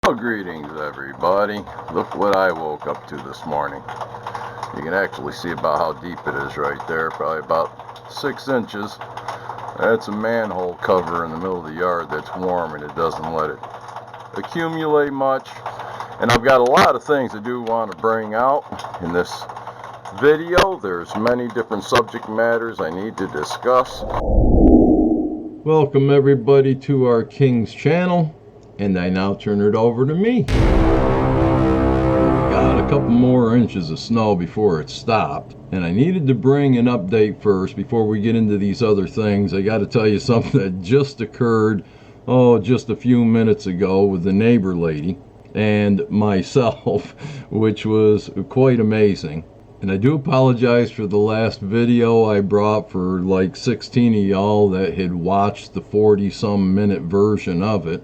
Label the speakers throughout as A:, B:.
A: Well, greetings everybody. Look what I woke up to this morning. You can actually see about how deep it is right there, probably about 6 inches. That's a manhole cover in the middle of the yard that's warm and it doesn't let it accumulate much. And I've got a lot of things I do want to bring out in this video. There's many different subject matters I need to discuss. Welcome everybody to our King's channel, and I now turn it over to me. We got a couple more inches of snow before it stopped, and I needed to bring an update first before we get into these other things. I got to tell you something that just occurred just a few minutes ago with the neighbor lady and myself, which was quite amazing. And I do apologize for the last video I brought for like 16 of y'all that had watched the 40-some minute version of it.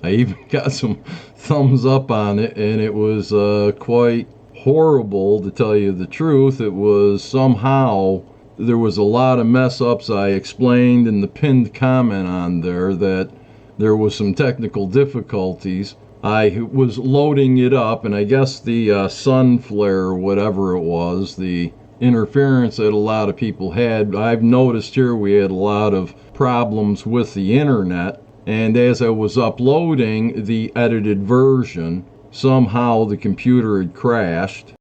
A: I even got some thumbs up on it, and it was quite horrible, to tell you the truth. It was somehow, there was a lot of mess ups. I explained in the pinned comment on there that there was some technical difficulties. I was loading it up, and I guess the sun flare or whatever it was, the interference that a lot of people had, I've noticed here we had a lot of problems with the internet. And as I was uploading the edited version, somehow the computer had crashed.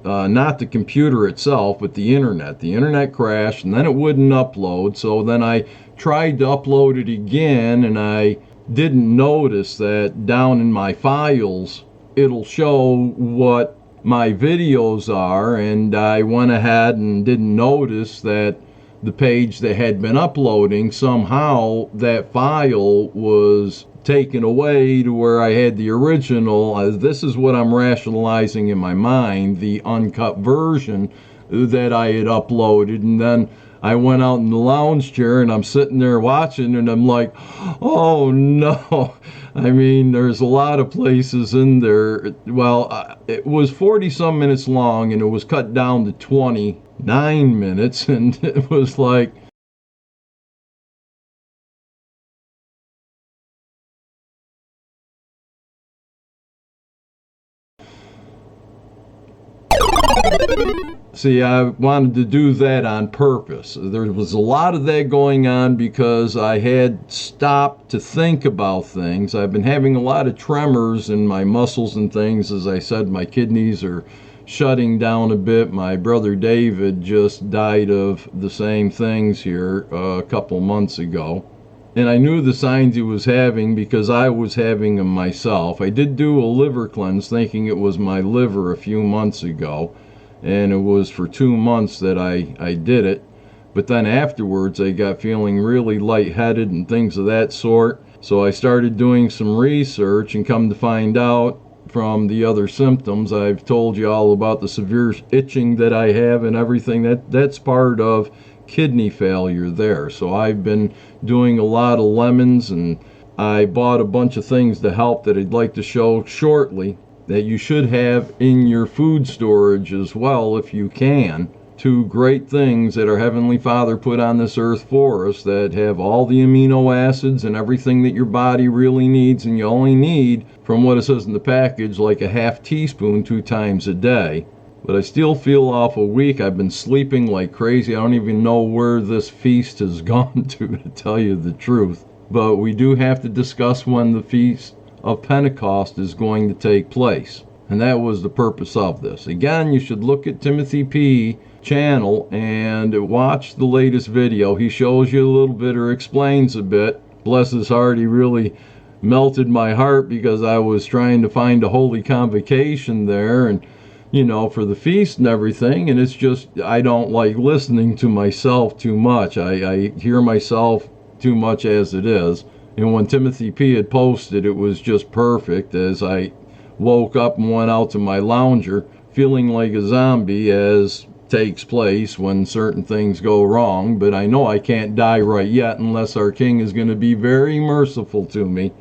A: Not the computer itself, but the internet. The internet crashed, and then it wouldn't upload. So then I tried to upload it again, and I didn't notice that down in my files, it'll show what my videos are, and I went ahead and didn't notice that the page that had been uploading, somehow that file was taken away to where I had the original. This is what I'm rationalizing in my mind, the uncut version that I had uploaded. And then I went out in the lounge chair and I'm sitting there watching, and I'm like, oh no. I mean, there's a lot of places in there. Well, it was 40-some minutes long, and it was cut down to 29 minutes, and it was like, see, I wanted to do that on purpose. There was a lot of that going on because I had stopped to think about things. I've been having a lot of tremors in my muscles and things. As I said, my kidneys are shutting down a bit. My brother David just died of the same things here a couple months ago. And I knew the signs he was having because I was having them myself. I did do a liver cleanse thinking it was my liver a few months ago. And it was for 2 months that I did it. But then afterwards I got feeling really lightheaded and things of that sort. So I started doing some research, and come to find out from the other symptoms, I've told you all about the severe itching that I have and everything. That's part of kidney failure there. So I've been doing a lot of lemons, and I bought a bunch of things to help that I'd like to show shortly, that you should have in your food storage as well if you can. 2 great things that our Heavenly Father put on this earth for us that have all the amino acids and everything that your body really needs, and you only need, from what it says in the package, like a half teaspoon 2 times a day. But I still feel awful weak. I've been sleeping like crazy. I don't even know where this feast has gone to tell you the truth. But we do have to discuss when the feast of Pentecost is going to take place, and that was the purpose of this. Again, you should look at Timothy P. channel and watch the latest video. He shows you a little bit, or explains a bit. Bless his heart, he really melted my heart because I was trying to find a holy convocation there, and you know, for the feast and everything, and it's just, I don't like listening to myself too much. I hear myself too much as it is. And when Timothy P. had posted, it was just perfect, as I woke up and went out to my lounger feeling like a zombie, as takes place when certain things go wrong. But I know I can't die right yet unless our King is going to be very merciful to me.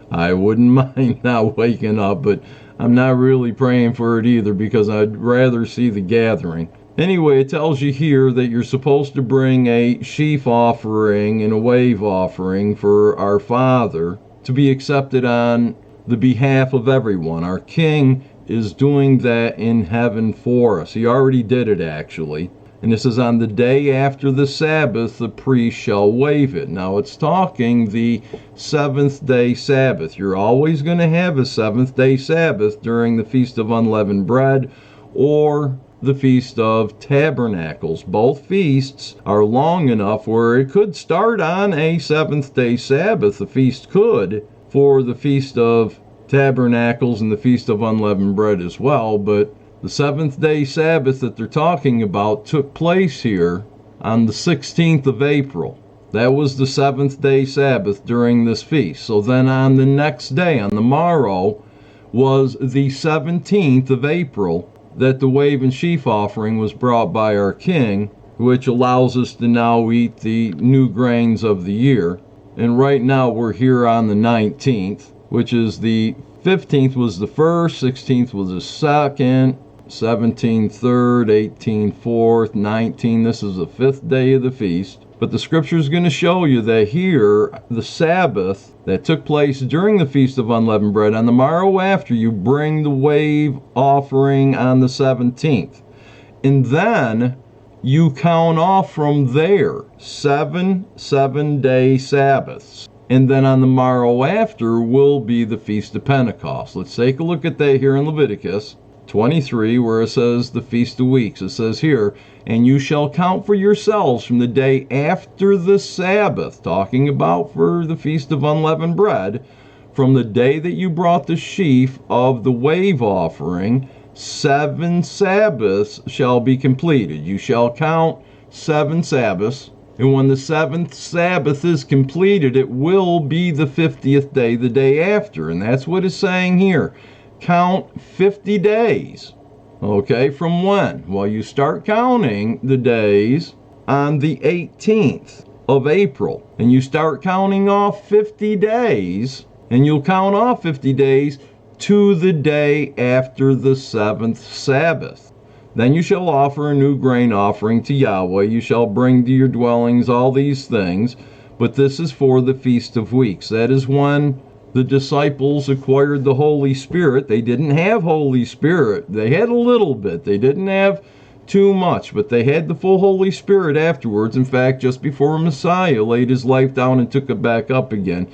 A: I wouldn't mind not waking up, but I'm not really praying for it either, because I'd rather see the gathering. Anyway, it tells you here that you're supposed to bring a sheaf offering and a wave offering for our Father to be accepted on the behalf of everyone. Our King is doing that in heaven for us. He already did it, actually. And it says, on the day after the Sabbath, the priest shall wave it. Now, it's talking the seventh-day Sabbath. You're always going to have a seventh-day Sabbath during the Feast of Unleavened Bread or the Feast of Tabernacles. Both feasts are long enough where it could start on a seventh-day Sabbath. The feast could, for the Feast of Tabernacles and the Feast of Unleavened Bread as well, but the seventh-day Sabbath that they're talking about took place here on the 16th of April. That was the seventh-day Sabbath during this feast. So then on the next day, on the morrow, was the 17th of April, that the wave and sheaf offering was brought by our King, which allows us to now eat the new grains of the year. And right now we're here on the 19th, which is the 15th was the first, 16th was the second, 17 third, 18 fourth, 19. This is the fifth day of the feast. But the scripture is going to show you that here, the Sabbath that took place during the Feast of Unleavened Bread, on the morrow after, you bring the wave offering on the 17th. And then you count off from there 7 7-day Sabbaths. And then on the morrow after will be the Feast of Pentecost. Let's take a look at that here in Leviticus 23, where it says the Feast of Weeks. It says here, and you shall count for yourselves from the day after the Sabbath, talking about for the Feast of Unleavened Bread, from the day that you brought the sheaf of the wave offering, 7 Sabbaths shall be completed. You shall count 7 Sabbaths, and when the 7th Sabbath is completed, it will be the 50th day, the day after. And that's what it's saying here. Count 50 days. Okay, from when? Well, you start counting the days on the 18th of April. And you start counting off 50 days. And you'll count off 50 days to the day after the 7th Sabbath. Then you shall offer a new grain offering to Yahweh. You shall bring to your dwellings all these things. But this is for the Feast of Weeks. That is when the disciples acquired the Holy Spirit. They didn't have Holy Spirit. They had a little bit. They didn't have too much, but they had the full Holy Spirit afterwards. In fact, just before Messiah laid his life down and took it back up again,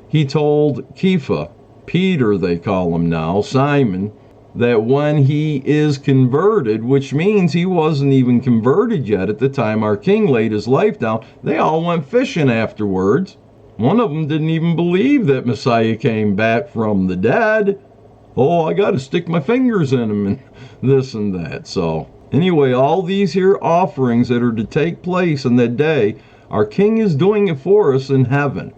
A: he told Kepha, Peter they call him now, Simon, that when he is converted, which means he wasn't even converted yet at the time our King laid his life down, they all went fishing afterwards. One of them didn't even believe that Messiah came back from the dead. Oh, I got to stick my fingers in him and this and that. So anyway, all these here offerings that are to take place on that day, our King is doing it for us in heaven.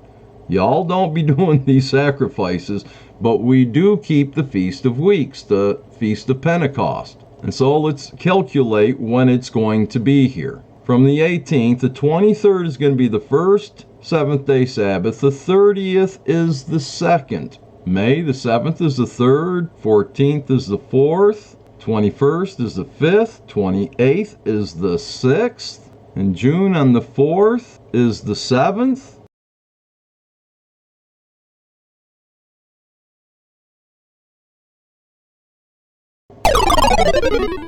A: Y'all don't be doing these sacrifices, but we do keep the Feast of Weeks, the Feast of Pentecost. And so let's calculate when it's going to be here. From the 18th, the 23rd is going to be the first 7th-day Sabbath. The 30th is the 2nd. May, the 7th is the 3rd. 14th is the 4th. 21st is the 5th. 28th is the 6th. And June on the 4th is the 7th.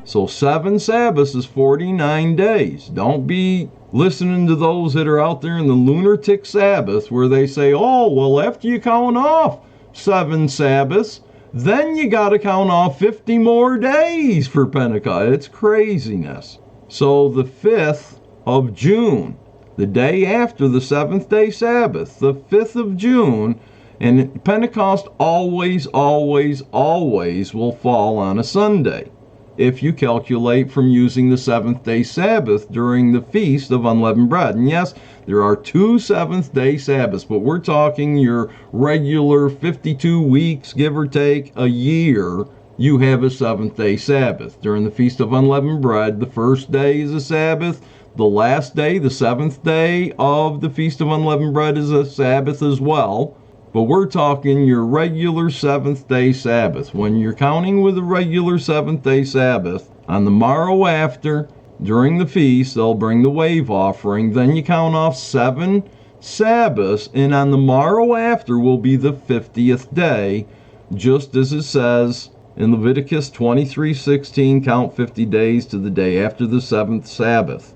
A: So 7 Sabbaths is 49 days. Don't be listening to those that are out there in the lunatic Sabbath where they say, oh, well, after you count off 7 Sabbaths, then you got to count off 50 more days for Pentecost. It's craziness. So the 5th of June, the day after the 7th-day Sabbath, the 5th of June, and Pentecost always, always, always will fall on a Sunday, if you calculate from using the 7th-day Sabbath during the Feast of Unleavened Bread. And yes, there are 2 7th-day Sabbaths, but we're talking your regular 52 weeks, give or take, a year, you have a 7th-day Sabbath. During the Feast of Unleavened Bread, the first day is a Sabbath. The last day, the 7th day of the Feast of Unleavened Bread, is a Sabbath as well. But we're talking your regular 7th-day Sabbath. When you're counting with a regular 7th-day Sabbath, on the morrow after, during the feast, they'll bring the wave offering. Then you count off 7 Sabbaths, and on the morrow after will be the 50th day, just as it says in Leviticus 23:16, count 50 days to the day after the 7th Sabbath.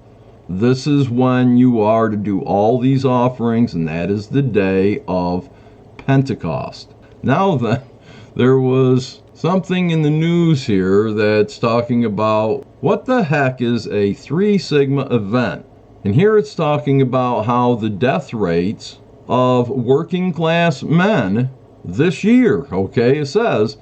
A: This is when you are to do all these offerings, and that is the day of Pentecost. Now then, there was something in the news here that's talking about what the heck is a 3 Sigma event. And here it's talking about how the death rates of working class men this year, okay, it says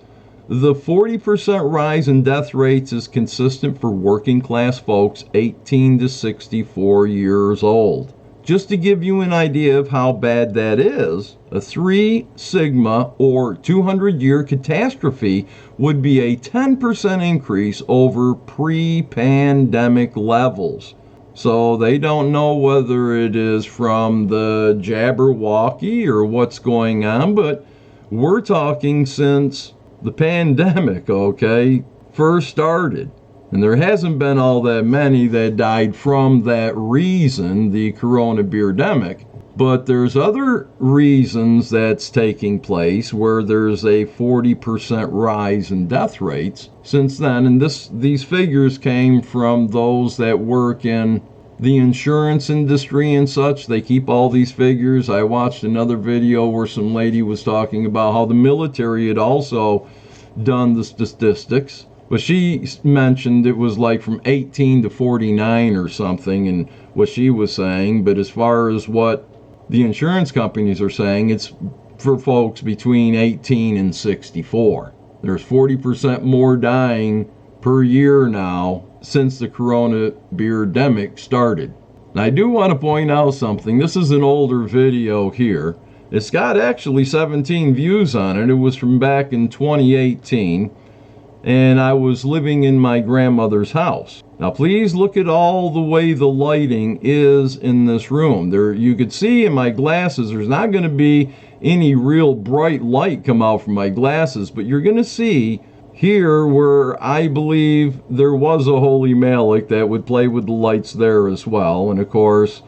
A: the 40% rise in death rates is consistent for working class folks 18 to 64 years old. Just to give you an idea of how bad that is, a 3 Sigma or 200-year catastrophe would be a 10% increase over pre-pandemic levels. So they don't know whether it is from the Jabberwocky or what's going on, but we're talking since the pandemic, okay, first started. And there hasn't been all that many that died from that reason, the corona beardemic. But there's other reasons that's taking place where there's a 40% rise in death rates since then. And these figures came from those that work in the insurance industry and such. They keep all these figures. I watched another video where some lady was talking about how the military had also done the statistics. But she mentioned it was like from 18 to 49 or something, and what she was saying. But as far as what the insurance companies are saying, it's for folks between 18 and 64. There's 40% more dying per year now since the corona beardemic started. And I do want to point out something. This is an older video here. It's got actually 17 views on it. It was from back in 2018. And I was living in my grandmother's house. Now please look at all the way the lighting is in this room. There, you could see in my glasses, there's not going to be any real bright light come out from my glasses, but you're going to see here where I believe there was a holy Malik that would play with the lights there as well. And of course,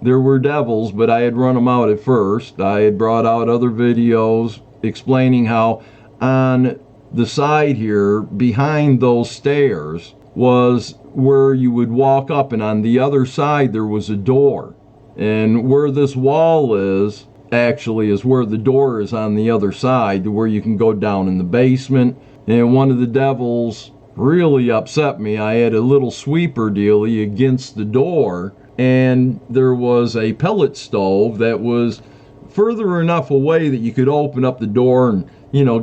A: there were devils, but I had run them out at first. I had brought out other videos explaining how on the side here behind those stairs was where you would walk up, and on the other side there was a door, and where this wall is actually is where the door is on the other side, to where you can go down in the basement. And one of the devils really upset me. I had a little sweeper dealie against the door, and there was a pellet stove that was further enough away that you could open up the door and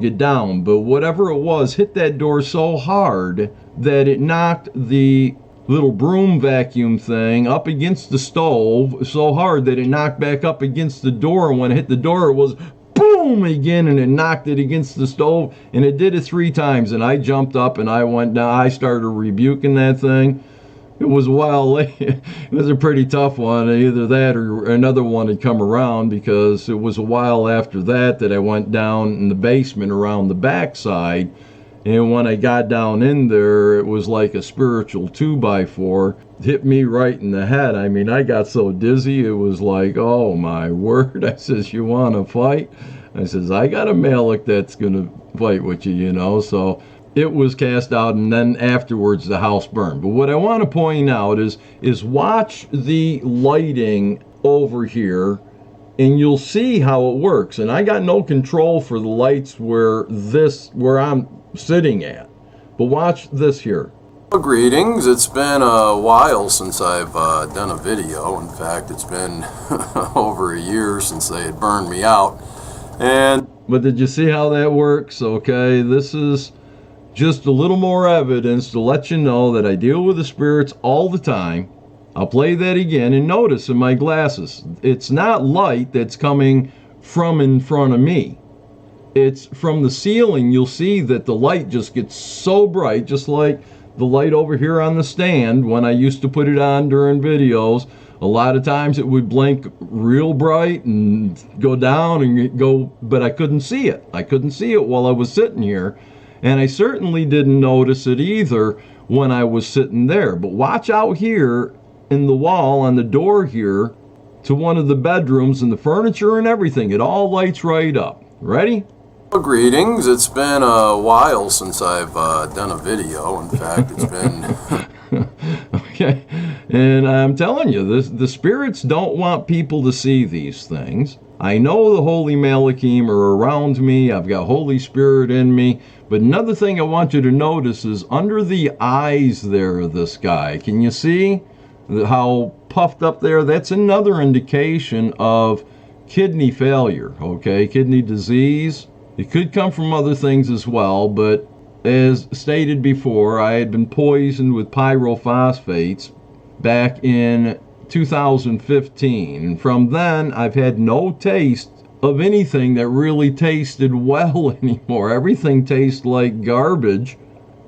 A: get down. But whatever it was hit that door so hard that it knocked the little broom vacuum thing up against the stove so hard that it knocked back up against the door. And when it hit the door, it was boom again, and it knocked it against the stove. And it did it 3 times. And I jumped up and I went down. I started rebuking that thing. It was a while late. It was a pretty tough one. Either that or another one had come around, because it was a while after that I went down in the basement around the backside. And when I got down in there, it was like a spiritual 2x4. It hit me right in the head. I mean, I got so dizzy. It was like, oh my word. I says, you want to fight? I says, I got a Malik that's going to fight with you, So it was cast out, and then afterwards the house burned. But what I want to point out is watch the lighting over here, and you'll see how it works. And I got no control for the lights where I'm sitting at. But watch this here. Well, greetings. It's been a while since I've done a video. In fact, it's been over a year since they had burned me out. But did you see how that works? Okay, this is just a little more evidence to let you know that I deal with the spirits all the time. I'll play that again, and notice in my glasses, it's not light that's coming from in front of me. It's from the ceiling. You'll see that the light just gets so bright, just like the light over here on the stand. When I used to put it on during videos, a lot of times it would blink real bright and go down and go, but I couldn't see it. I couldn't see it while I was sitting here. And I certainly didn't notice it either when I was sitting there. But watch out here in the wall on the door here to one of the bedrooms, and the furniture and everything. It all lights right up. Ready?
B: Well, greetings. It's been a while since I've done a video. In fact, it's been...
A: Okay. And I'm telling you, the spirits don't want people to see these things. I know the Holy Malachim are around me. I've got Holy Spirit in me. But another thing I want you to notice is under the eyes there of this guy. Can you see how puffed up there? That's another indication of kidney failure, okay? Kidney disease. It could come from other things as well, but as stated before, I had been poisoned with pyrophosphates back in 2015. And from then, I've had no taste of anything that really tasted well anymore. Everything tastes like garbage,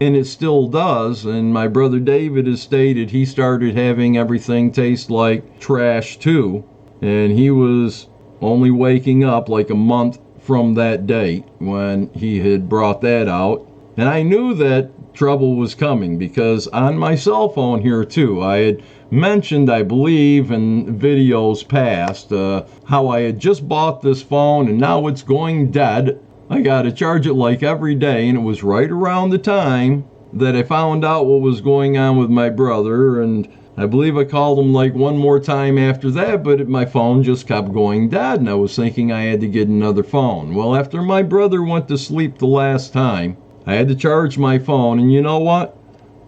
A: and it still does. And my brother David has stated he started having everything taste like trash too. And he was only waking up like a month from that date when he had brought that out. And I knew that trouble was coming because on my cell phone here too, I had mentioned, I believe, in videos past, how I had just bought this phone and now it's going dead. I got to charge it like every day, and it was right around the time that I found out what was going on with my brother, and I believe I called him like one more time after that, but my phone just kept going dead, and I was thinking I had to get another phone. Well, after my brother went to sleep the last time, I had to charge my phone, and you know what?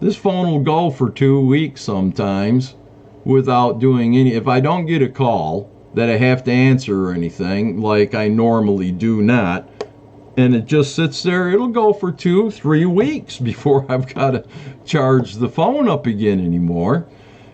A: This phone will go for 2 weeks sometimes without doing any... If I don't get a call that I have to answer or anything, like I normally do not, and it just sits there, it'll go for 2-3 weeks before I've got to charge the phone up again anymore.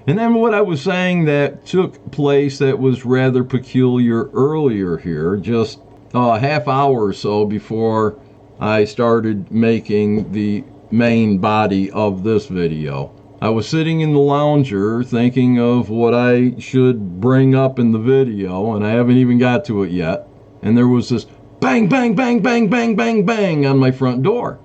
A: And then what I was saying that took place that was rather peculiar earlier here, just a half hour or so before I started making the main body of this video. I was sitting in the lounger thinking of what I should bring up in the video, and I haven't even got to it yet. And there was this bang, bang, bang, bang, bang, bang, bang on my front door.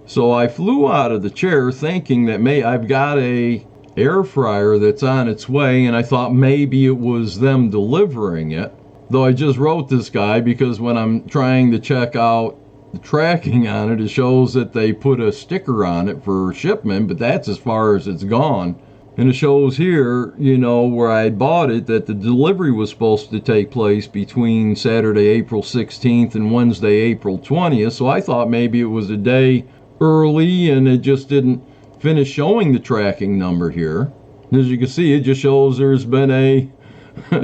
A: So I flew out of the chair thinking that I've got a air fryer that's on its way, and I thought maybe it was them delivering it. Though I just wrote this guy because when I'm trying to check out the tracking on it, it shows that they put a sticker on it for shipment, but that's as far as it's gone. And it shows here, you know, where I bought it, that the delivery was supposed to take place between Saturday, April 16th and Wednesday, April 20th. So I thought maybe it was a day early and it just didn't finish showing the tracking number here. As you can see, it just shows there's been a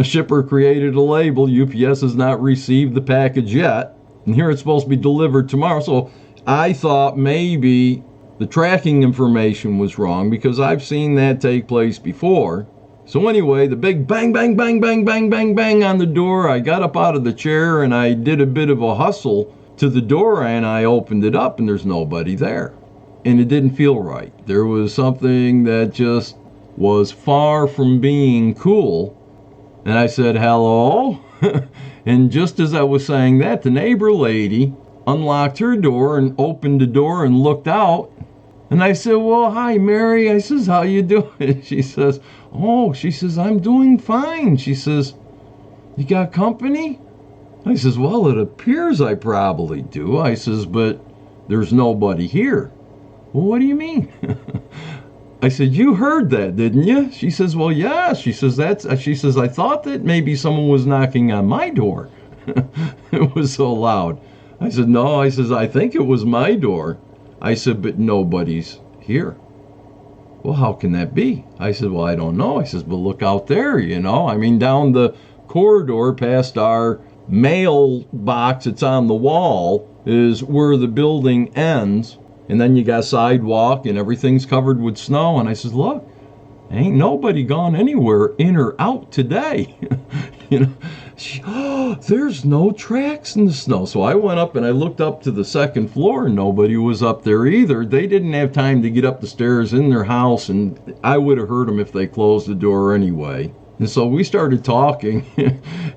A: shipper created a label. UPS has not received the package yet. And here it's supposed to be delivered tomorrow. So I thought maybe the tracking information was wrong because I've seen that take place before. So anyway, the big bang, bang, bang, bang, bang, bang, bang on the door. I got up out of the chair and I did a bit of a hustle to the door and I opened it up and there's nobody there. And it didn't feel right. There was something that just was far from being cool. And I said, hello? And just as I was saying that, the neighbor lady unlocked her door and opened the door and looked out. And I said, well, hi, Mary. I says, how you doing? She says, oh, she says, I'm doing fine. She says, you got company? I says, well, it appears I probably do. I says, but there's nobody here. Well, what do you mean? I said, you heard that, didn't you? She says, well, yeah. She says, she says, I thought that maybe someone was knocking on my door. It was so loud. I said, no. I says, I think it was my door. I said, but nobody's here. Well, how can that be? I said, well, I don't know. I says, but look out there, you know. I mean, down the corridor past our mailbox, it's on the wall, is where the building ends. And then you got sidewalk and everything's covered with snow. And I says, look, ain't nobody gone anywhere in or out today. You know, there's no tracks in the snow. So I went up and I looked up to the second floor and nobody was up there either. They didn't have time to get up the stairs in their house, and I would have heard them if they closed the door anyway. And so we started talking,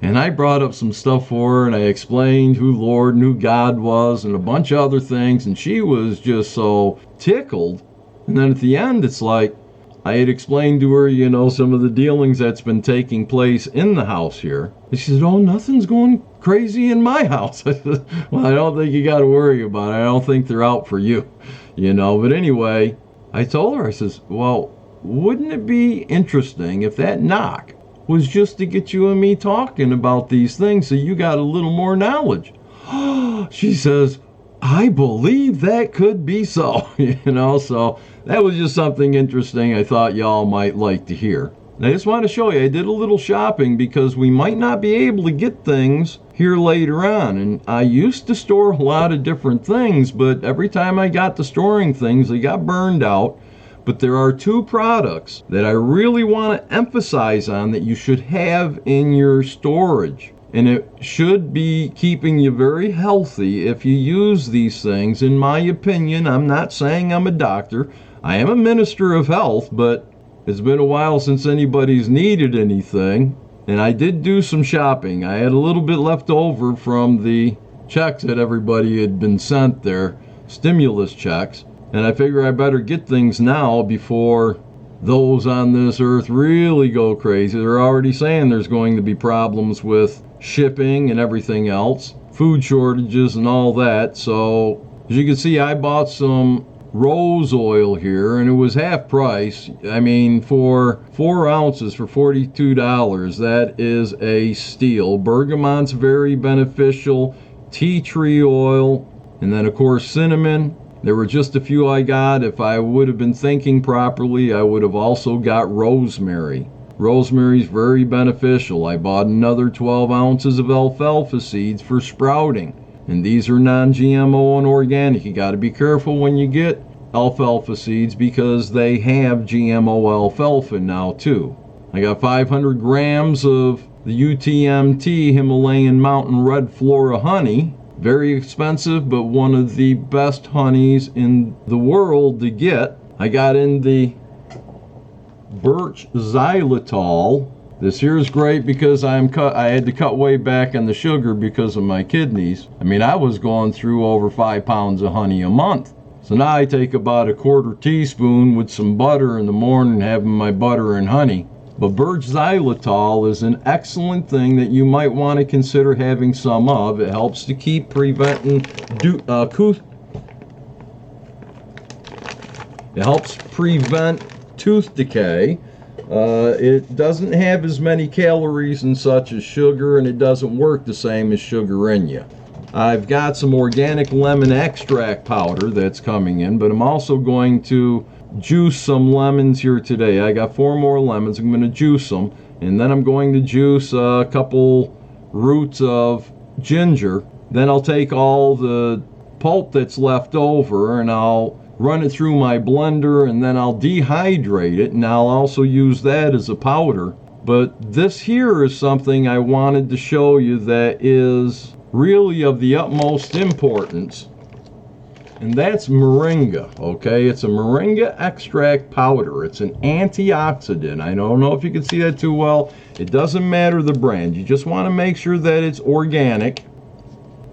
A: and I brought up some stuff for her, and I explained who Lord and who God was and a bunch of other things, and she was just so tickled. And then at the end, it's like I had explained to her, some of the dealings that's been taking place in the house here. And she said, oh, nothing's going crazy in my house. I said, well, I don't think you got to worry about it. I don't think they're out for you, But anyway, I told her, I says, well, wouldn't it be interesting if that knock was just to get you and me talking about these things so you got a little more knowledge? She says, I believe that could be so, so that was just something interesting I thought y'all might like to hear. And I just want to show you, I did a little shopping because we might not be able to get things here later on. And I used to store a lot of different things, but every time I got to storing things, they got burned out. But there are two products that I really want to emphasize on that you should have in your storage. And it should be keeping you very healthy if you use these things. In my opinion, I'm not saying I'm a doctor. I am a minister of health, but it's been a while since anybody's needed anything. And I did do some shopping. I had a little bit left over from the checks that everybody had been sent there, stimulus checks. And I figure I better get things now before those on this earth really go crazy. They're already saying there's going to be problems with shipping and everything else, food shortages and all that. So as you can see, I bought some rose oil here, and it was half price. I mean, for 4 ounces for $42, that is a steal. Bergamont's very beneficial, tea tree oil, and then of course cinnamon. There were just a few I got. If I would have been thinking properly, I would have also got rosemary. Rosemary's very beneficial. I bought another 12 ounces of alfalfa seeds for sprouting. And these are non-GMO and organic. You got to be careful when you get alfalfa seeds because they have GMO alfalfa now too. I got 500 grams of the UTMT Himalayan Mountain Red Flora honey. Very expensive, but one of the best honeys in the world to get. I got in the birch xylitol. This here is great because I had to cut way back on the sugar because of my kidneys. I mean, I was going through over 5 pounds of honey a month. So now I take about a 1/4 teaspoon with some butter in the morning, having my butter and honey. But birch xylitol is an excellent thing that you might want to consider having some of. It helps to keep preventing it helps prevent tooth decay. It doesn't have as many calories and such as sugar, and it doesn't work the same as sugar in you. I've got some organic lemon extract powder that's coming in, but I'm also going to juice some lemons here today. I got 4 more lemons. I'm going to juice them, and then I'm going to juice a couple roots of ginger. Then I'll take all the pulp that's left over and I'll run it through my blender, and then I'll dehydrate it, and I'll also use that as a powder. But this here is something I wanted to show you that is really of the utmost importance. And that's moringa, okay? It's a moringa extract powder. It's an antioxidant. I don't know if you can see that too well. It doesn't matter the brand. You just want to make sure that it's organic.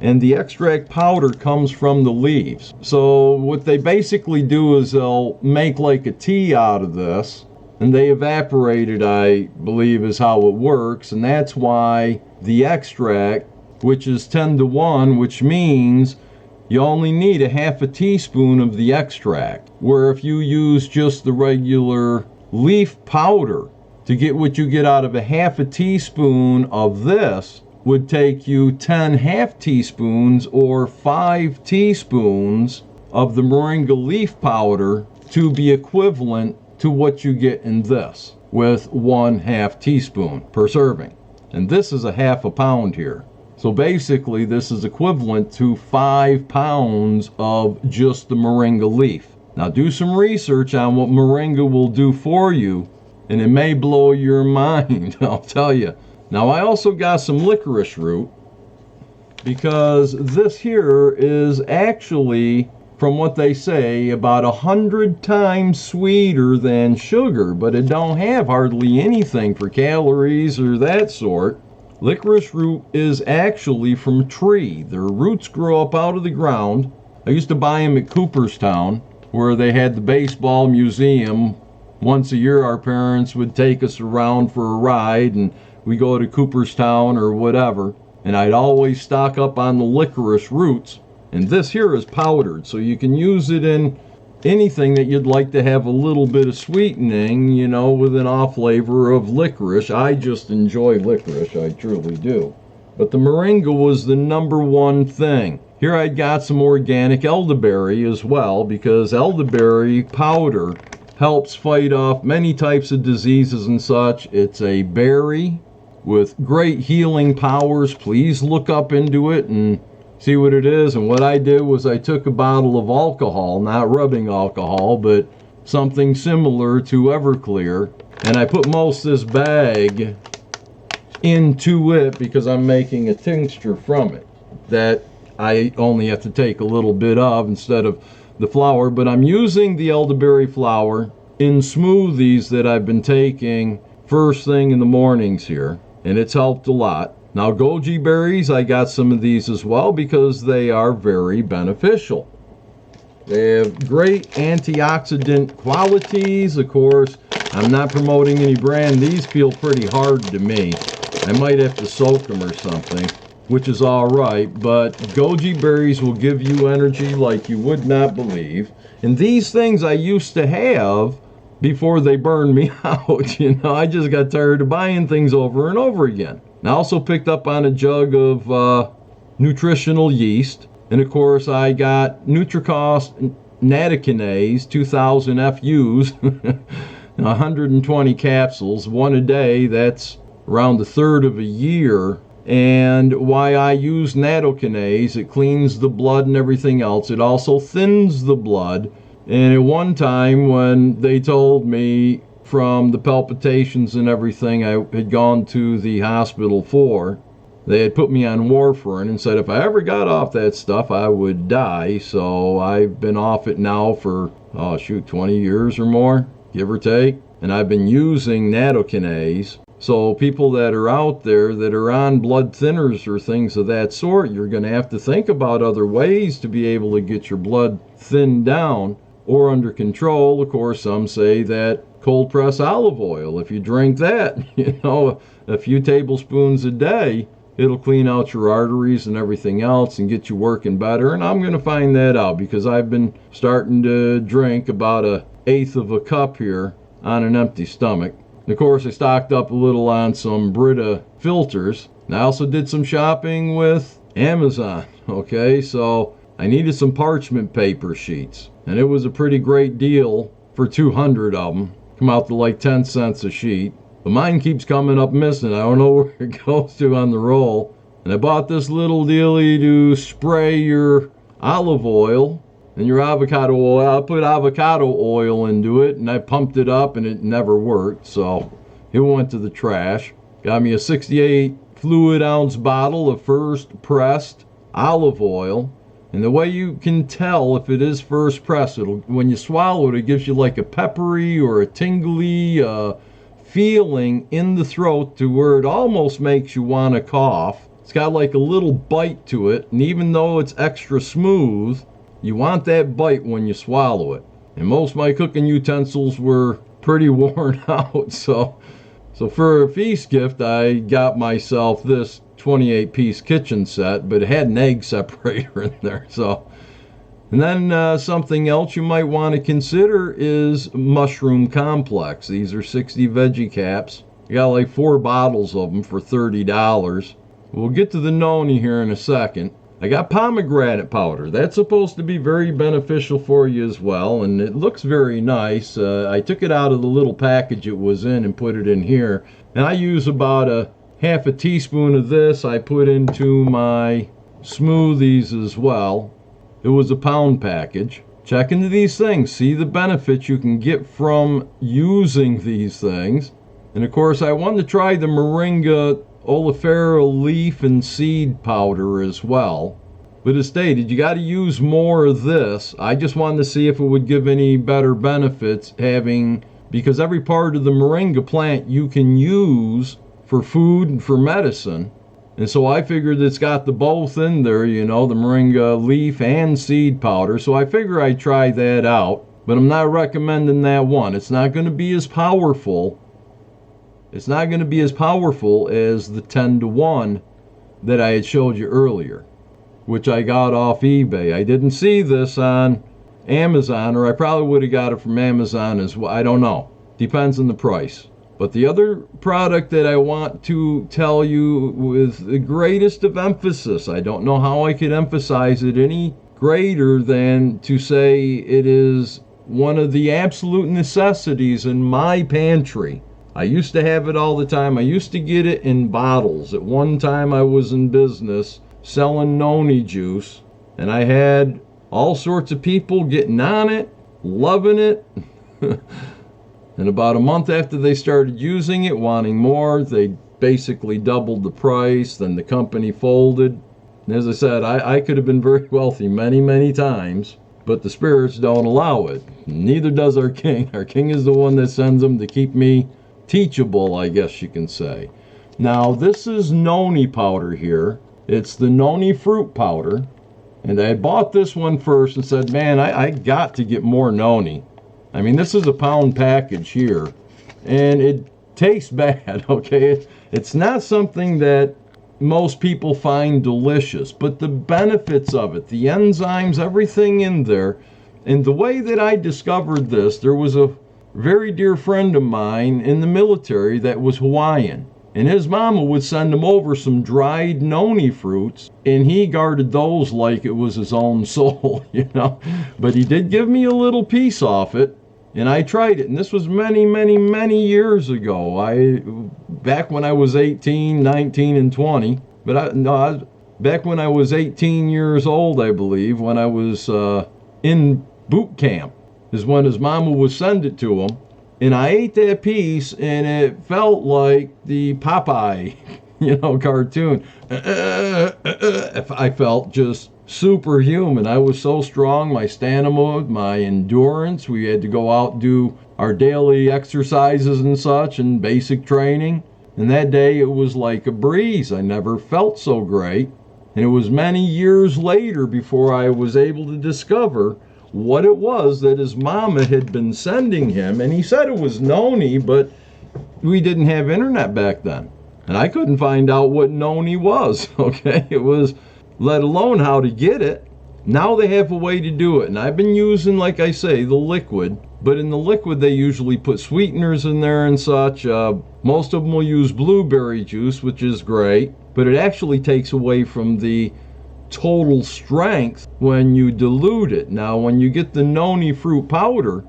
A: And the extract powder comes from the leaves. So what they basically do is they'll make like a tea out of this, and they evaporate it, I believe is how it works. And that's why the extract, which is 10-to-1, which means you only need a 1/2 teaspoon of the extract, where if you use just the regular leaf powder to get what you get out of a 1/2 teaspoon of this, would take you 10 1/2 teaspoons or 5 teaspoons of the moringa leaf powder to be equivalent to what you get in this, with 1/2 teaspoon per serving. And this is a 1/2 pound here. So basically this is equivalent to 5 pounds of just the moringa leaf. Now do some research on what moringa will do for you, and it may blow your mind, I'll tell you. Now I also got some licorice root, because this here is actually from what they say, about 100 times sweeter than sugar, but it don't have hardly anything for calories or that sort. Licorice root is actually from a tree. Their roots grow up out of the ground. I used to buy them at Cooperstown, where they had the baseball museum. Once a year, our parents would take us around for a ride, and we go to Cooperstown or whatever, and I'd always stock up on the licorice roots. And this here is powdered, so you can use it in anything that you'd like to have a little bit of sweetening, you know, with an off flavor of licorice. I just enjoy licorice, I truly do. But the moringa was the number one thing. Here I got some organic elderberry as well, because elderberry powder helps fight off many types of diseases and such. It's a berry with great healing powers. Please look up into it and see what it is. And what I did was I took a bottle of alcohol, not rubbing alcohol, but something similar to Everclear, and I put most of this bag into it because I'm making a tincture from it that I only have to take a little bit of instead of the flour. But I'm using the elderberry flour in smoothies that I've been taking first thing in the mornings here, and it's helped a lot. Now, goji berries, I got some of these as well because they are very beneficial. They have great antioxidant qualities. Of course, I'm not promoting any brand. These feel pretty hard to me. I might have to soak them or something, which is all right. But goji berries will give you energy like you would not believe. And these things I used to have before they burned me out. You know, I just got tired of buying things over and over again. I also picked up on a jug of nutritional yeast. And of course, I got Nutricost Nattokinase 2000 FUs, 120 capsules, one a day. That's around a third of a year. And why I use nattokinase, it cleans the blood and everything else. It also thins the blood. And at one time when they told me from the palpitations and everything I had gone to the hospital for, they had put me on warfarin and said if I ever got off that stuff, I would die. So I've been off it now for, 20 years or more, give or take. And I've been using nattokinase. So people that are out there that are on blood thinners or things of that sort, you're going to have to think about other ways to be able to get your blood thinned down or under control. Of course, some say that cold press olive oil, if you drink that, a few tablespoons a day, it'll clean out your arteries and everything else and get you working better. And I'm going to find that out because I've been starting to drink about 1/8 of a cup here on an empty stomach. And of course, I stocked up a little on some Brita filters. And I also did some shopping with Amazon. Okay, so I needed some parchment paper sheets. And it was a pretty great deal for 200 of them. Come out to like 10 cents a sheet. But mine keeps coming up missing. I don't know where it goes to on the roll. And I bought this little dealie to spray your olive oil and your avocado oil. I put avocado oil into it and I pumped it up and it never worked. So it went to the trash. Got me a 68 fluid ounce bottle of first pressed olive oil. And the way you can tell if it is first press, when you swallow it, it gives you like a peppery or a tingly feeling in the throat to where it almost makes you want to cough. It's got like a little bite to it, and even though it's extra smooth, you want that bite when you swallow it. And most of my cooking utensils were pretty worn out, so for a feast gift, I got myself this 28-piece kitchen set, but it had an egg separator in there. So, and then something else you might want to consider is mushroom complex. These are 60 veggie caps. I got like 4 bottles of them for $30. We'll get to the noni here in a second. I got pomegranate powder. That's supposed to be very beneficial for you as well, and it looks very nice. I took it out of the little package it was in and put it in here. And I use about a half a teaspoon of this I put into my smoothies as well. It was a pound package. Check into these things. See the benefits you can get from using these things. And of course, I wanted to try the moringa oleifera leaf and seed powder as well. But as stated, you got to use more of this. I just wanted to see if it would give any better benefits because every part of the moringa plant you can use for food and for medicine. And so I figured it's got the both in there, the moringa leaf and seed powder. So I figure I'd try that out, but I'm not recommending that one. It's not going to be as powerful. It's not going to be as powerful as the 10-to-1 that I had showed you earlier, which I got off eBay. I didn't see this on Amazon, or I probably would have got it from Amazon as well. I don't know. Depends on the price. But the other product that I want to tell you with the greatest of emphasis, I don't know how I could emphasize it any greater than to say it is one of the absolute necessities in my pantry. I used to have it all the time. I used to get it in bottles. At one time I was in business selling noni juice, and I had all sorts of people getting on it, loving it. And about a month after they started using it, wanting more, they basically doubled the price. Then the company folded. And as I said, I could have been very wealthy many, many times, but the spirits don't allow it. Neither does our king. Our king is the one that sends them to keep me teachable, I guess you can say. Now, this is noni powder here. It's the noni fruit powder. And I bought this one first and said, man, I got to get more noni. I mean, this is a pound package here, and it tastes bad, okay? It's not something that most people find delicious, but the benefits of it, the enzymes, everything in there, and the way that I discovered this, there was a very dear friend of mine in the military that was Hawaiian, and his mama would send him over some dried noni fruits, and he guarded those like it was his own soul, But he did give me a little piece off it. And I tried it, and this was many, many, many years ago. Back when I was 18, 19, and 20. Back when I was 18 years old, I believe, when I was in boot camp, is when his mama would send it to him. And I ate that piece, and it felt like the Popeye, cartoon. I felt just superhuman. I was so strong, my stamina, my endurance. We had to go out and do our daily exercises and such and basic training. And that day it was like a breeze. I never felt so great. And it was many years later before I was able to discover what it was that his mama had been sending him. And he said it was noni, but we didn't have internet back then. And I couldn't find out what noni was, okay? It was, let alone how to get it. Now they have a way to do it. And I've been using, like I say, the liquid. But in the liquid, they usually put sweeteners in there and such. Most of them will use blueberry juice, which is great. But it actually takes away from the total strength when you dilute it. Now, when you get the noni fruit powder,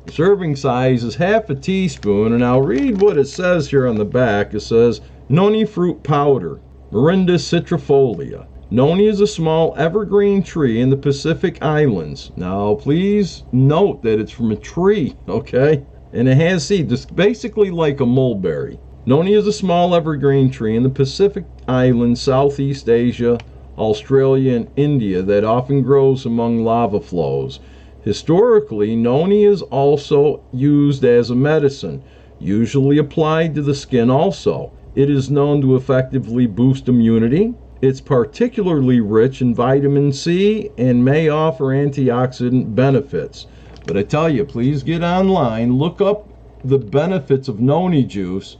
A: the serving size is half a teaspoon. And I'll read what it says here on the back. It says, noni fruit powder. Morinda citrifolia. Noni is a small evergreen tree in the Pacific Islands. Now, please note that it's from a tree, okay? And it has seeds. It's basically like a mulberry. Noni is a small evergreen tree in the Pacific Islands, Southeast Asia, Australia, and India that often grows among lava flows. Historically, noni is also used as a medicine, usually applied to the skin also. It is known to effectively boost immunity. It's particularly rich in vitamin C and may offer antioxidant benefits. But I tell you, please get online, look up the benefits of noni juice.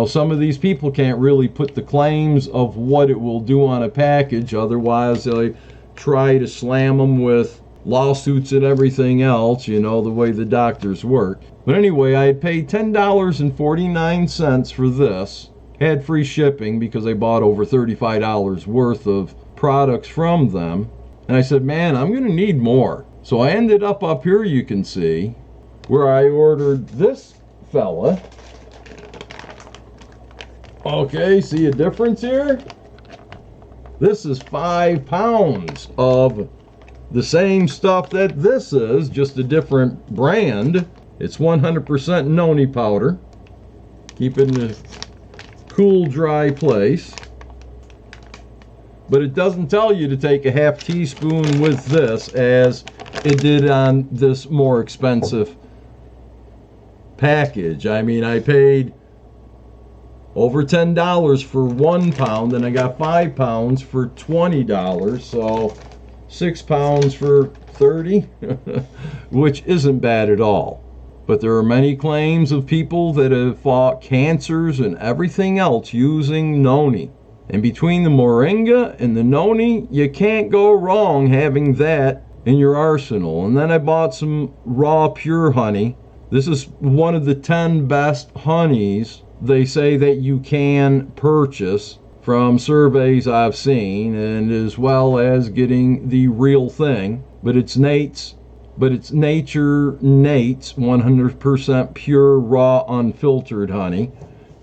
A: Some of these people can't really put the claims of what it will do on a package. Otherwise, they try to slam them with lawsuits and everything else, the way the doctors work. But anyway, I had paid $10.49 for this. Had free shipping because I bought over $35 worth of products from them. And I said, man, I'm going to need more. So I ended up here, you can see, where I ordered this fella. Okay, see a difference here? This is 5 pounds of the same stuff that this is, just a different brand. It's 100% noni powder. Keep it in a cool, dry place. But it doesn't tell you to take a half teaspoon with this as it did on this more expensive package. I mean, I paid over $10 for 1 pound, and I got 5 pounds for $20, so 6 pounds for $30, which isn't bad at all. But there are many claims of people that have fought cancers and everything else using noni. And between the moringa and the noni, you can't go wrong having that in your arsenal. And then I bought some raw pure honey. This is one of the 10 best honeys they say that you can purchase from surveys I've seen, and as well as getting the real thing. But it's Nate's 100% pure, raw, unfiltered honey.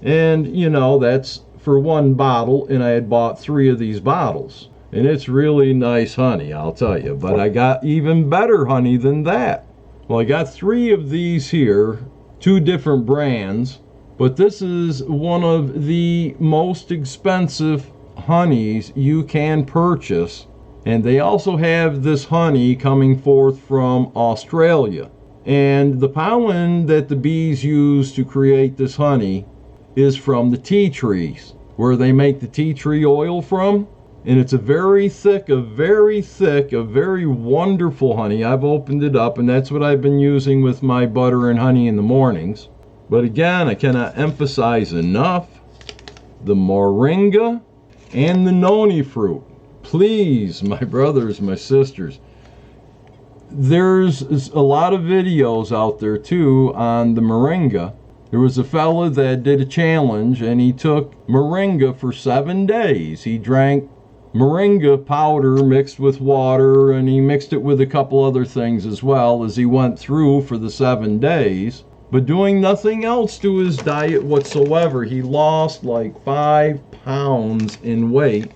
A: And, you know, that's for 1 bottle, and I had bought 3 of these bottles. And it's really nice honey, I'll tell you. But I got even better honey than that. Well, I got 3 of these here, 2 different brands. But this is one of the most expensive honeys you can purchase. And they also have this honey coming forth from Australia. And the pollen that the bees use to create this honey is from the tea trees, where they make the tea tree oil from. And it's a very wonderful honey. I've opened it up, and that's what I've been using with my butter and honey in the mornings. But again, I cannot emphasize enough the moringa and the noni fruit. Please, my brothers, my sisters, there's a lot of videos out there too on the moringa. There was a fella that did a challenge, and he took moringa for 7 days. He drank moringa powder mixed with water, and he mixed it with a couple other things as well as he went through for the 7 days. But doing nothing else to his diet whatsoever. He lost like 5 pounds in weight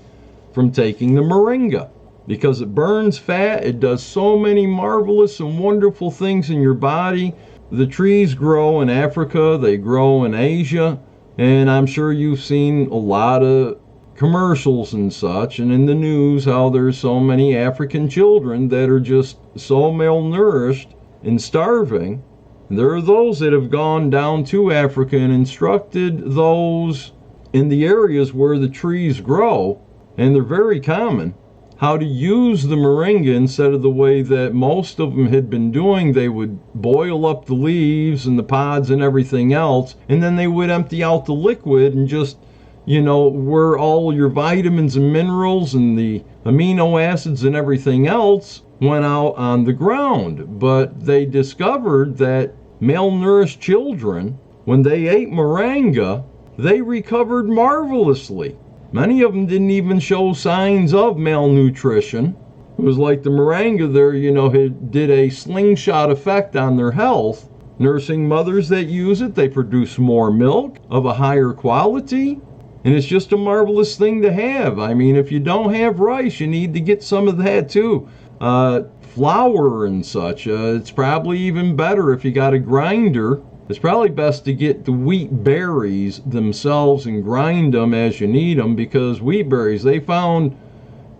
A: from taking the moringa. Because it burns fat, it does so many marvelous and wonderful things in your body. The trees grow in Africa, they grow in Asia, and I'm sure you've seen a lot of commercials and such, and in the news how there's so many African children that are just so malnourished and starving. There are those that have gone down to Africa and instructed those in the areas where the trees grow, and they're very common, how to use the moringa instead of the way that most of them had been doing. They would boil up the leaves and the pods and everything else, and then they would empty out the liquid and just, you know, where all your vitamins and minerals and the amino acids and everything else went out on the ground. But they discovered that malnourished children, when they ate moringa, they recovered marvelously. Many of them didn't even show signs of malnutrition. It was like the moringa there, you know, did a slingshot effect on their health. Nursing mothers that use it, they produce more milk of a higher quality. And it's just a marvelous thing to have. I mean, if you don't have rice, you need to get some of that too. Flour and such. It's probably even better if you got a grinder. It's probably best to get the wheat berries themselves and grind them as you need them, because wheat berries they found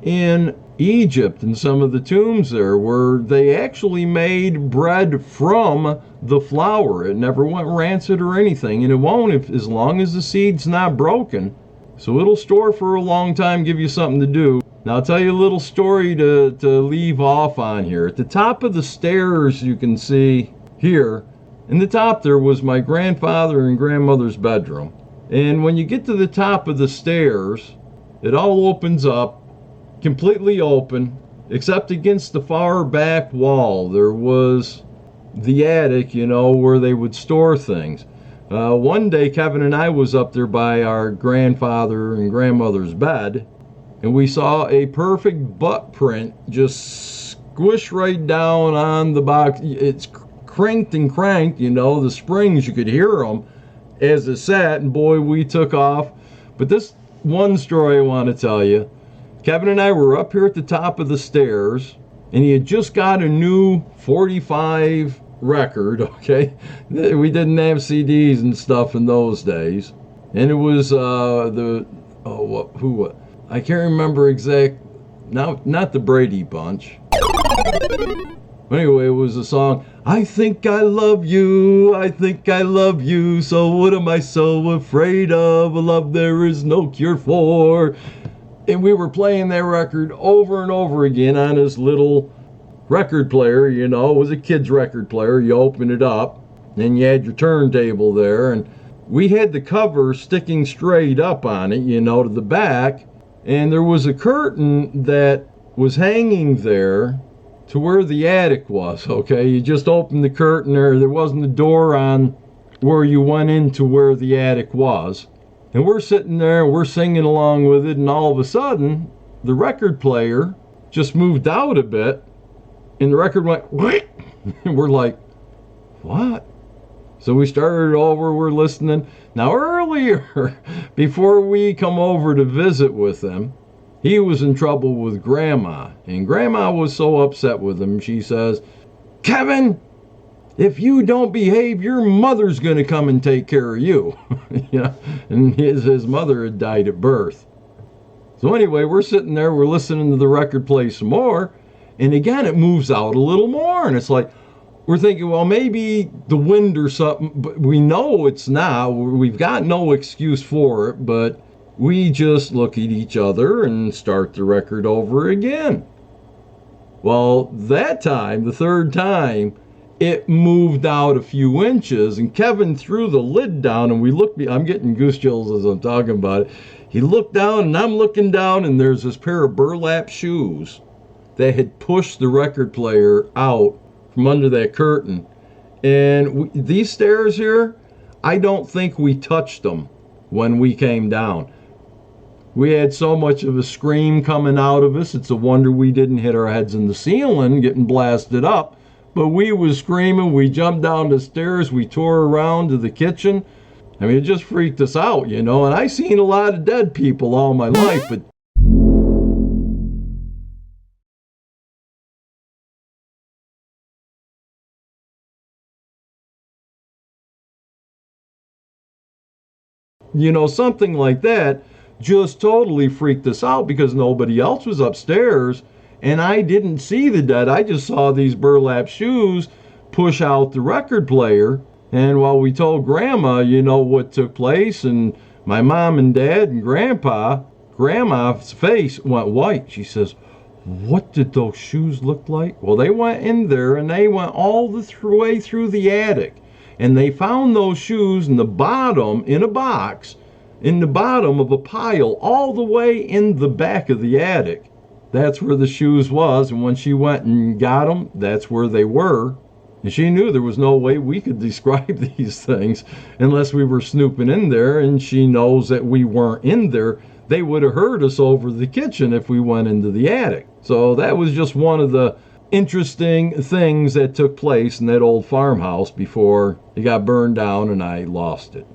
A: in Egypt in some of the tombs there, where they actually made bread from the flour. It never went rancid or anything, and it won't as long as the seed's not broken. So it'll store for a long time, give you something to do. Now I'll tell you a little story to leave off on here. At the top of the stairs, you can see here, in the top there was my grandfather and grandmother's bedroom. And when you get to the top of the stairs, it all opens up, completely open, except against the far back wall. There was the attic, you know, where they would store things. One day, Kevin and I was up there by our grandfather and grandmother's bed, and we saw a perfect butt print just squish right down on the box. It's cranked and cranked, you know, the springs, you could hear them as it sat, and boy, we took off. But this one story I want to tell you, Kevin and I were up here at the top of the stairs, and he had just got a new 45 record, okay? We didn't have CDs and stuff in those days. And it was I can't remember not the Brady Bunch. But anyway, it was a song, I think I love you, I think I love you, so what am I so afraid of? A love there is no cure for. And we were playing that record over and over again on this little record player, you know, it was a kid's record player. You open it up, and you had your turntable there, and we had the cover sticking straight up on it, you know, to the back, and there was a curtain that was hanging there to where the attic was, okay? You just opened the curtain there wasn't a door on where you went into where the attic was. And we're sitting there, we're singing along with it, and all of a sudden, the record player just moved out a bit, and the record went, what? And we're like, what? So we started over, we're listening. Now earlier, before we come over to visit with him, he was in trouble with Grandma. And Grandma was so upset with him, she says, Kevin, if you don't behave, your mother's going to come and take care of you. You know? And his mother had died at birth. So anyway, we're sitting there, we're listening to the record play some more. And again, it moves out a little more. And it's like, we're thinking, well, maybe the wind or something, but we know it's not. We've got no excuse for it, but we just look at each other and start the record over again. Well, that time, the third time, it moved out a few inches, and Kevin threw the lid down, and we looked, I'm getting goose chills as I'm talking about it. He looked down, and I'm looking down, and there's this pair of burlap shoes that had pushed the record player out from under that curtain. And these stairs here, I don't think we touched them when we came down. We had so much of a scream coming out of us, it's a wonder we didn't hit our heads in the ceiling getting blasted up. But we was screaming, we jumped down the stairs, we tore around to the kitchen. I mean, it just freaked us out, you know. And I seen a lot of dead people all my life, but you know, something like that just totally freaked us out because nobody else was upstairs and I didn't see the dead. I just saw these burlap shoes push out the record player. And while we told Grandma, you know, what took place, and my mom and dad and Grandma's face went white. She says, what did those shoes look like? Well, they went in there and they went all the way through the attic. And they found those shoes in the bottom, in a box, in the bottom of a pile, all the way in the back of the attic. That's where the shoes was, and when she went and got them, that's where they were. And she knew there was no way we could describe these things unless we were snooping in there, and she knows that we weren't in there. They would have heard us over the kitchen if we went into the attic. So that was just one of the interesting things that took place in that old farmhouse before it got burned down and I lost it.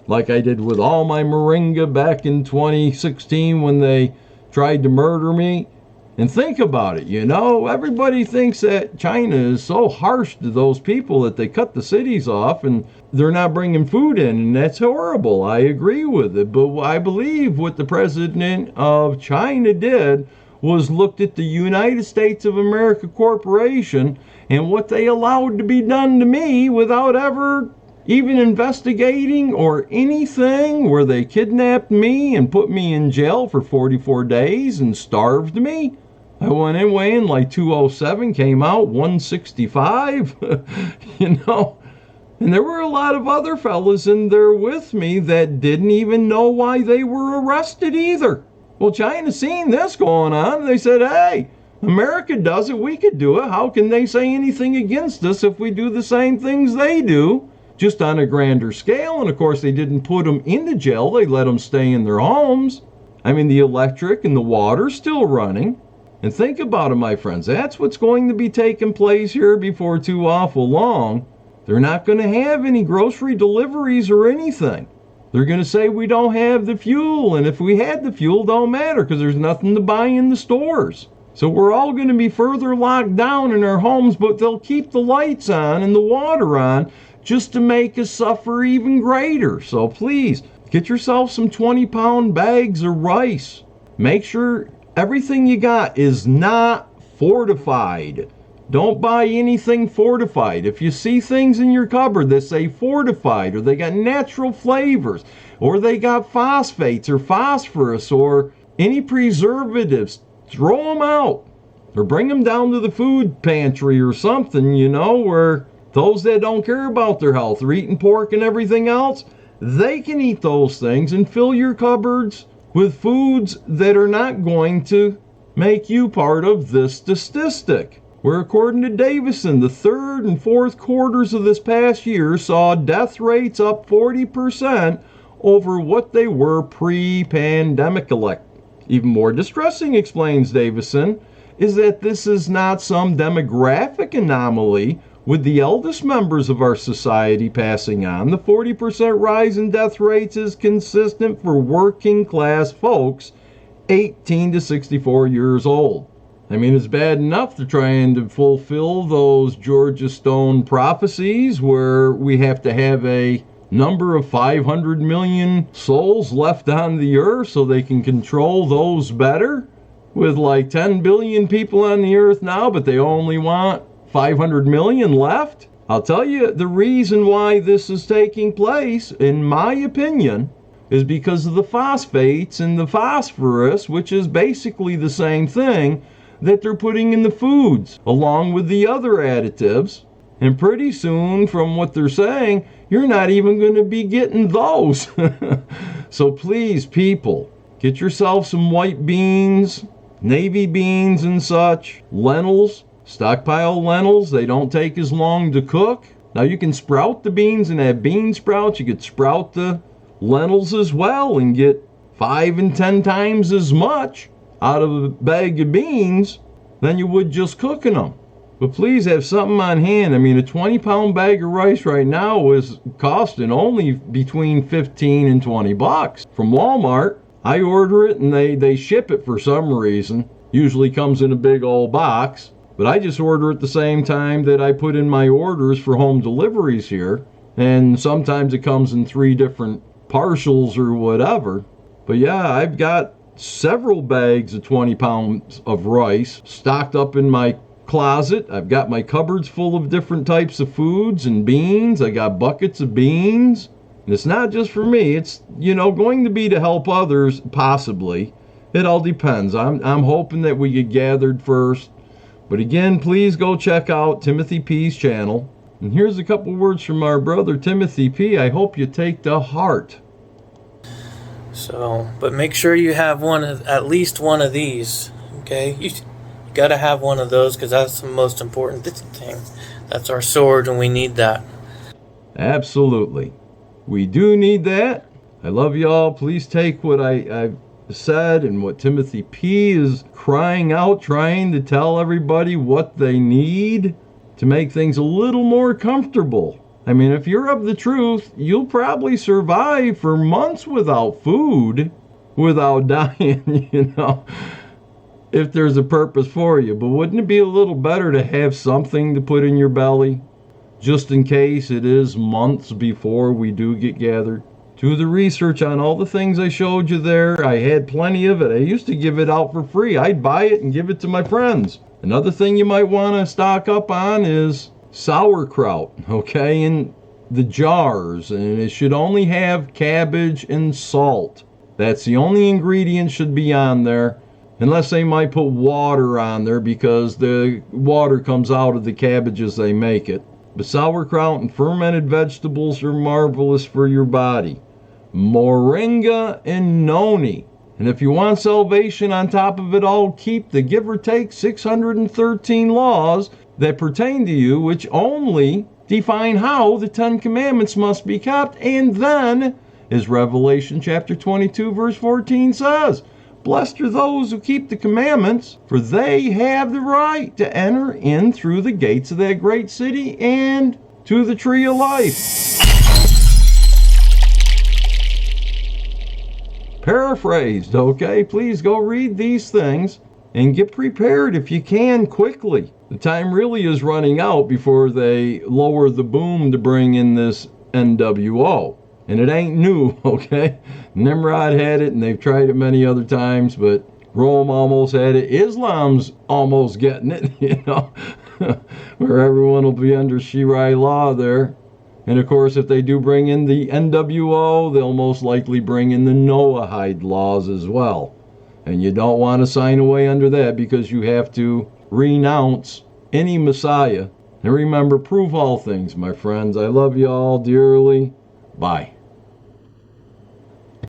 A: Like I did with all my moringa back in 2016 when they tried to murder me. And think about it, you know, everybody thinks that China is so harsh to those people that they cut the cities off and they're not bringing food in, and that's horrible. I agree with it, but I believe what the president of China did was looked at the United States of America Corporation and what they allowed to be done to me without ever even investigating or anything, where they kidnapped me and put me in jail for 44 days and starved me. I went in weighing like 207, came out 165, you know. And there were a lot of other fellas in there with me that didn't even know why they were arrested either. Well, China seen this going on, and they said, hey, America does it, we could do it. How can they say anything against us if we do the same things they do, just on a grander scale? And of course, they didn't put them into jail, they let them stay in their homes. I mean, the electric and the water's still running. And think about it, my friends, that's what's going to be taking place here before too awful long. They're not going to have any grocery deliveries or anything. They're going to say we don't have the fuel, and if we had the fuel, don't matter because there's nothing to buy in the stores. So we're all going to be further locked down in our homes, but they'll keep the lights on and the water on just to make us suffer even greater. So please, get yourself some 20-pound bags of rice. make sure everything you got is not fortified. Don't buy anything fortified. If you see things in your cupboard that say fortified, or they got natural flavors, or they got phosphates or phosphorus or any preservatives, throw them out. Or bring them down to the food pantry or something, where those that don't care about their health are eating pork and everything else, they can eat those things and fill your cupboards with foods that are not going to make you part of this statistic. Where according to Davison, the third and fourth quarters of this past year saw death rates up 40% over what they were pre-pandemic. Even more distressing, explains Davison, is that this is not some demographic anomaly with the eldest members of our society passing on. The 40% rise in death rates is consistent for working class folks 18 to 64 years old. I mean, it's bad enough they're trying to fulfill those Georgia Stone prophecies where we have to have a number of 500 million souls left on the earth so they can control those better, with like 10 billion people on the earth now, but they only want 500 million left. I'll tell you, the reason why this is taking place, in my opinion, is because of the phosphates and the phosphorus, which is basically the same thing, that they're putting in the foods, along with the other additives. And pretty soon, from what they're saying, you're not even going to be getting those. So please, people, get yourself some white beans, navy beans and such, lentils, stockpile lentils. They don't take as long to cook. Now you can sprout the beans and have bean sprouts. You could sprout the lentils as well and get 5 and 10 times as much out of a bag of beans than you would just cooking them. But please have something on hand. I mean, a 20-pound bag of rice right now is costing only between 15 and 20 bucks from Walmart. I order it and they ship it for some reason. Usually comes in a big old box. But I just order it the same time that I put in my orders for home deliveries here. And sometimes it comes in 3 different partials or whatever. But yeah, I've got several bags of 20 pounds of rice stocked up in my closet. I've got my cupboards full of different types of foods and beans. I got buckets of beans. And it's not just for me. It's, going to be to help others, possibly. It all depends. I'm hoping that we get gathered first. But again, please go check out Timothy P's channel. And here's a couple words from our brother Timothy P. I hope you take to heart.
C: So, but make sure you have at least one of these, okay? You got to have one of those because that's the most important thing. That's our sword and we need that.
A: Absolutely. We do need that. I love y'all. Please take what I've said and what Timothy P is crying out, trying to tell everybody what they need to make things a little more comfortable. I mean, if you're of the truth, you'll probably survive for months without food, without dying, if there's a purpose for you. But wouldn't it be a little better to have something to put in your belly, just in case it is months before we do get gathered? Do the research on all the things I showed you there. I had plenty of it. I used to give it out for free. I'd buy it and give it to my friends. Another thing you might want to stock up on is sauerkraut, okay, in the jars, and it should only have cabbage and salt. That's the only ingredient should be on there, unless they might put water on there because the water comes out of the cabbage as they make it. But sauerkraut and fermented vegetables are marvelous for your body. Moringa and noni. And if you want salvation on top of it all, keep the give or take 613 laws that pertain to you, which only define how the 10 commandments must be kept. And then, as Revelation chapter 22 verse 14 says, blessed are those who keep the commandments, for they have the right to enter in through the gates of that great city and to the tree of life. Paraphrased, okay? Please go read these things and get prepared if you can quickly. The time really is running out before they lower the boom to bring in this NWO. And it ain't new, okay? Nimrod had it, and they've tried it many other times, but Rome almost had it. Islam's almost getting it, you know, where everyone will be under Shirai law there. And of course, if they do bring in the NWO, they'll most likely bring in the Noahide laws as well. And you don't want to sign away under that because you have to renounce any Messiah. And remember, prove all things, my friends. I love you all dearly. Bye.